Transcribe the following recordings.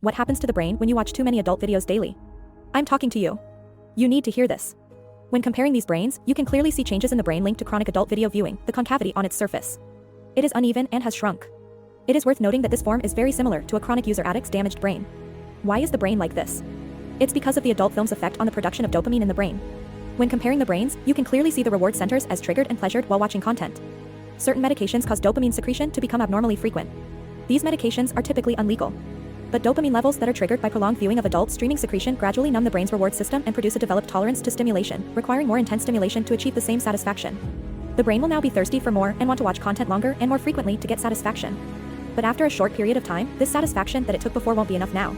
What happens to the brain when you watch too many adult videos daily? I'm talking to you. You need to hear this. When comparing these brains, you can clearly see changes in the brain linked to chronic adult video viewing, the concavity on its surface. It is uneven and has shrunk. It is worth noting that this form is very similar to a chronic user addict's damaged brain. Why is the brain like this? It's because of the adult film's effect on the production of dopamine in the brain. When comparing the brains, you can clearly see the reward centers as triggered and pleasured while watching content. Certain medications cause dopamine secretion to become abnormally frequent. These medications are typically illegal. But dopamine levels that are triggered by prolonged viewing of adult streaming secretion gradually numb the brain's reward system and produce a developed tolerance to stimulation, requiring more intense stimulation to achieve the same satisfaction. The brain will now be thirsty for more and want to watch content longer and more frequently to get satisfaction. But after a short period of time, this satisfaction that it took before won't be enough now.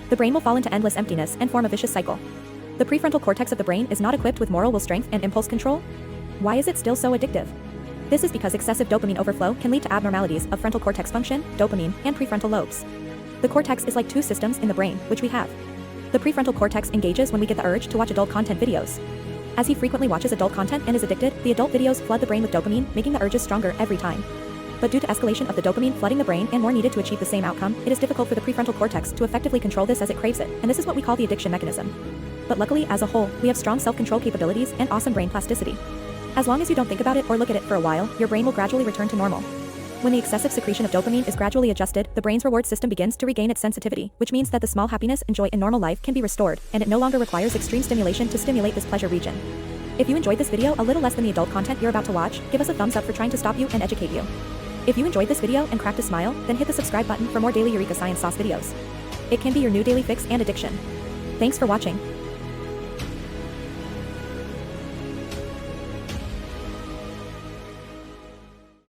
The brain will fall into endless emptiness and form a vicious cycle. The prefrontal cortex of the brain is not equipped with moral will strength and impulse control. Why is it still so addictive? This is because excessive dopamine overflow can lead to abnormalities of frontal cortex function, dopamine, and prefrontal lobes. The cortex is like two systems in the brain, which we have. The prefrontal cortex engages when we get the urge to watch adult content videos. As he frequently watches adult content and is addicted, the adult videos flood the brain with dopamine, making the urges stronger every time. But due to escalation of the dopamine flooding the brain and more needed to achieve the same outcome, it is difficult for the prefrontal cortex to effectively control this as it craves it, and this is what we call the addiction mechanism. But luckily, as a whole, we have strong self-control capabilities and awesome brain plasticity. As long as you don't think about it or look at it for a while, your brain will gradually return to normal. When the excessive secretion of dopamine is gradually adjusted, the brain's reward system begins to regain its sensitivity, which means that the small happiness and joy in normal life can be restored, and it no longer requires extreme stimulation to stimulate this pleasure region. If you enjoyed this video a little less than the adult content you're about to watch, give us a thumbs up for trying to stop you and educate you. If you enjoyed this video and cracked a smile, then hit the subscribe button for more daily Eurekasciencesauce videos. It can be your new daily fix and addiction. Thanks for watching.